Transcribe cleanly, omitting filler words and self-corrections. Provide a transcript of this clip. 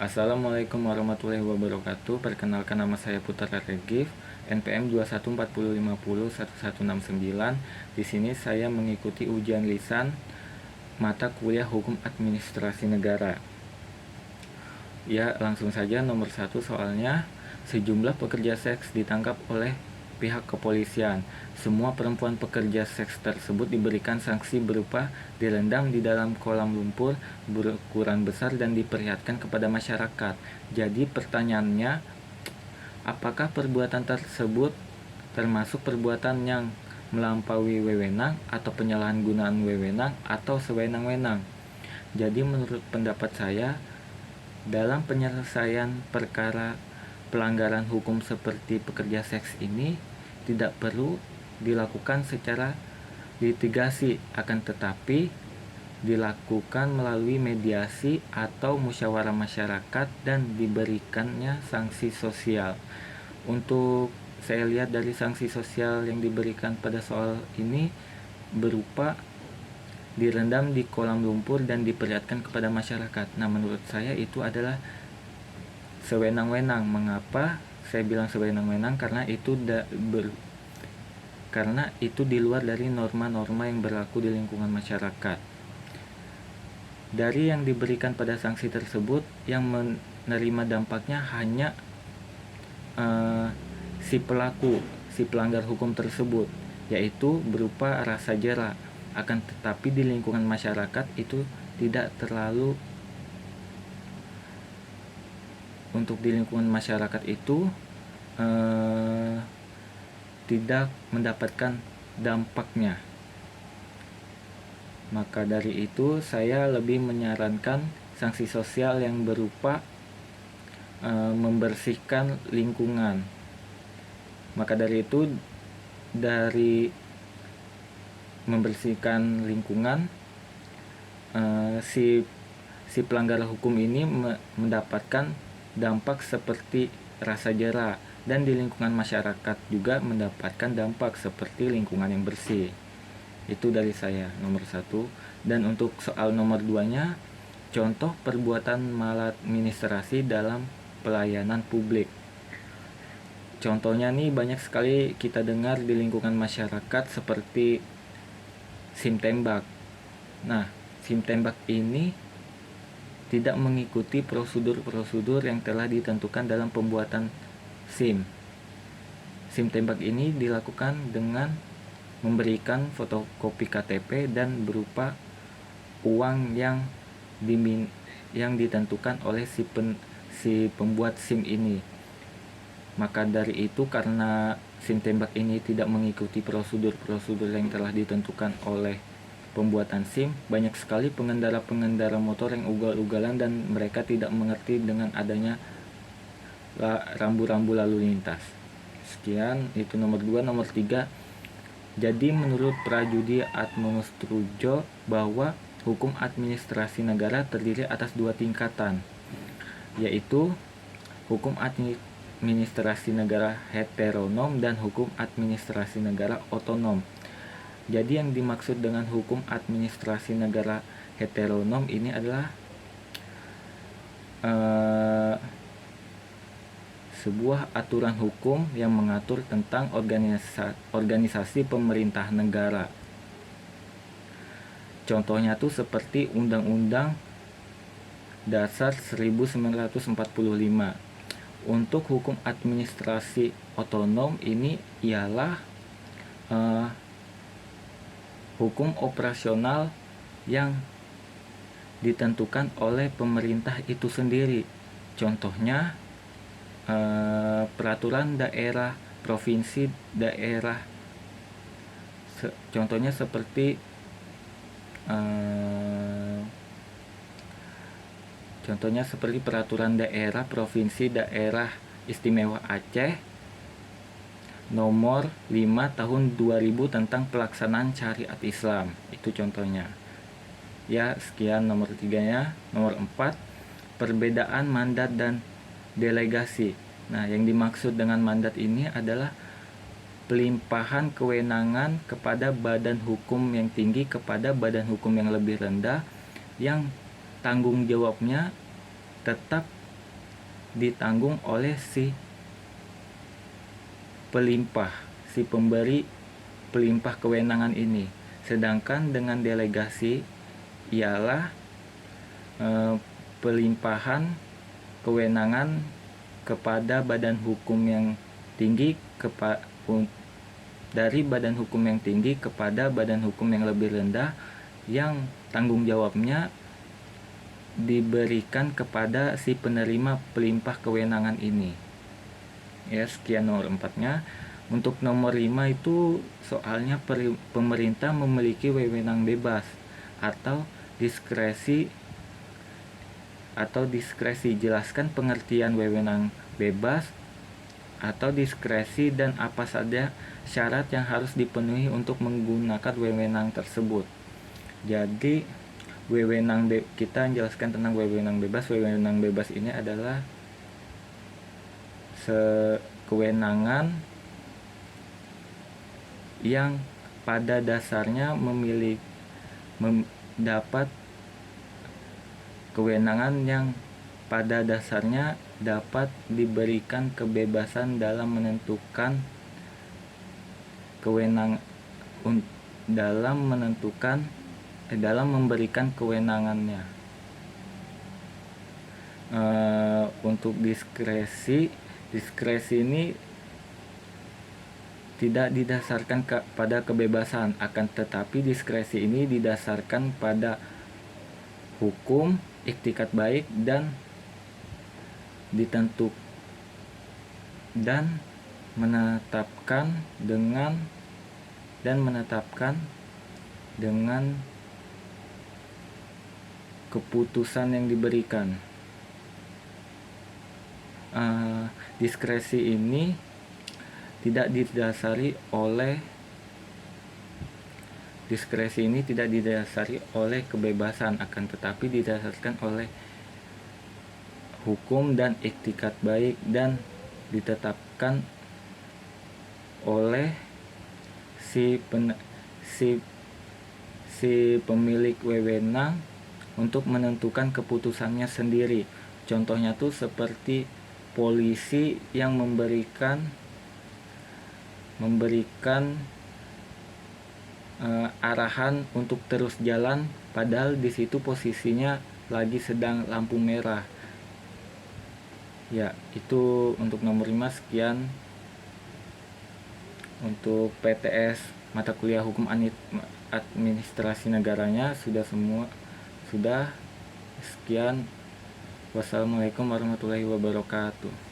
Assalamualaikum warahmatullahi wabarakatuh. Perkenalkan, nama saya Putra Regif, NPM 2140501169. Di sini saya mengikuti ujian lisan mata kuliah Hukum Administrasi Negara. Ya, langsung saja. Nomor 1 soalnya, sejumlah pekerja seks ditangkap oleh pihak kepolisian. Semua perempuan pekerja seks tersebut diberikan sanksi berupa direndam di dalam kolam lumpur berukuran besar dan diperlihatkan kepada masyarakat. Jadi pertanyaannya, apakah perbuatan tersebut termasuk perbuatan yang melampaui wewenang atau penyalahgunaan wewenang atau sewenang-wenang? Jadi menurut pendapat saya, dalam penyelesaian perkara pelanggaran hukum seperti pekerja seks ini tidak perlu dilakukan secara litigasi, akan tetapi dilakukan melalui mediasi atau musyawarah masyarakat dan diberikannya sanksi sosial. Untuk saya lihat dari sanksi sosial yang diberikan pada soal ini berupa direndam di kolam lumpur dan diperlihatkan kepada masyarakat. Nah, menurut saya itu adalah sewenang-wenang. Mengapa saya bilang sewenang-wenang? Karena itu di luar dari norma-norma yang berlaku di lingkungan masyarakat. Dari yang diberikan pada sanksi tersebut, yang menerima dampaknya hanya si pelaku, si pelanggar hukum tersebut, yaitu berupa rasa jera. Akan tetapi di lingkungan masyarakat itu tidak terlalu, untuk di lingkungan masyarakat itu tidak mendapatkan dampaknya. Maka dari itu saya lebih menyarankan sanksi sosial yang berupa membersihkan lingkungan. Maka dari itu, dari membersihkan lingkungan, si pelanggar hukum ini mendapatkan dampak seperti rasa jera, dan di lingkungan masyarakat juga mendapatkan dampak seperti lingkungan yang bersih. Itu dari saya, nomor 1. Dan untuk soal nomor 2-nya, contoh perbuatan maladministrasi dalam pelayanan publik. Contohnya nih banyak sekali kita dengar di lingkungan masyarakat seperti SIM tembak. Nah, SIM tembak ini tidak mengikuti prosedur-prosedur yang telah ditentukan dalam pembuatan SIM. SIM tembak ini dilakukan dengan memberikan fotokopi KTP dan berupa uang yang ditentukan oleh si pembuat SIM ini. Maka dari itu, karena SIM tembak ini tidak mengikuti prosedur-prosedur yang telah ditentukan oleh pembuatan SIM, banyak sekali pengendara-pengendara motor yang ugal-ugalan dan mereka tidak mengerti dengan adanya rambu-rambu lalu lintas. Sekian, itu nomor 2. Nomor 3, jadi menurut Prajudi Atmonustrujo bahwa hukum administrasi negara terdiri atas 2 tingkatan, yaitu hukum administrasi negara heteronom dan hukum administrasi negara otonom. Jadi yang dimaksud dengan hukum administrasi negara heteronom ini adalah sebuah aturan hukum yang mengatur tentang organisasi pemerintah negara. Contohnya tuh seperti Undang-Undang Dasar 1945. Untuk hukum administrasi otonom ini ialah hukum operasional yang ditentukan oleh pemerintah itu sendiri. Contohnya peraturan daerah, provinsi, daerah. Contohnya seperti peraturan daerah provinsi daerah istimewa Aceh nomor 5 tahun 2000 tentang pelaksanaan syariat Islam. Itu contohnya. Ya, sekian nomor 3-nya. Nomor 4, perbedaan mandat dan delegasi. Nah, yang dimaksud dengan mandat ini adalah pelimpahan kewenangan kepada badan hukum yang tinggi kepada badan hukum yang lebih rendah, yang tanggung jawabnya tetap ditanggung oleh si pelimpah, si pemberi pelimpah kewenangan ini. Sedangkan dengan delegasi ialah pelimpahan kewenangan kepada badan hukum yang tinggi dari badan hukum yang tinggi kepada badan hukum yang lebih rendah yang tanggung jawabnya diberikan kepada si penerima pelimpah kewenangan ini. Ya, sekian nomor 4-nya. Untuk nomor 5 itu soalnya pemerintah memiliki wewenang bebas atau diskresi. Jelaskan pengertian wewenang bebas atau diskresi dan apa saja syarat yang harus dipenuhi untuk menggunakan wewenang tersebut. Jadi kita menjelaskan tentang wewenang bebas. Wewenang bebas ini adalah kewenangan yang pada dasarnya dapat kewenangan yang pada dasarnya dapat diberikan kebebasan dalam menentukan dalam memberikan kewenangannya. Untuk diskresi ini tidak didasarkan pada kebebasan, akan tetapi diskresi ini didasarkan pada hukum, iktikat baik, dan menetapkan dengan keputusan yang diberikan. Diskresi ini tidak didasari oleh kebebasan, akan tetapi didasarkan oleh hukum dan iktikat baik dan ditetapkan oleh si pemilik wewenang untuk menentukan keputusannya sendiri. Contohnya tuh seperti polisi yang memberikan arahan untuk terus jalan, padahal di situ posisinya lagi sedang lampu merah. Ya, itu untuk nomor 5. Sekian untuk PTS mata kuliah hukum administrasi negaranya sudah. Sekian. Wassalamualaikum warahmatullahi wabarakatuh.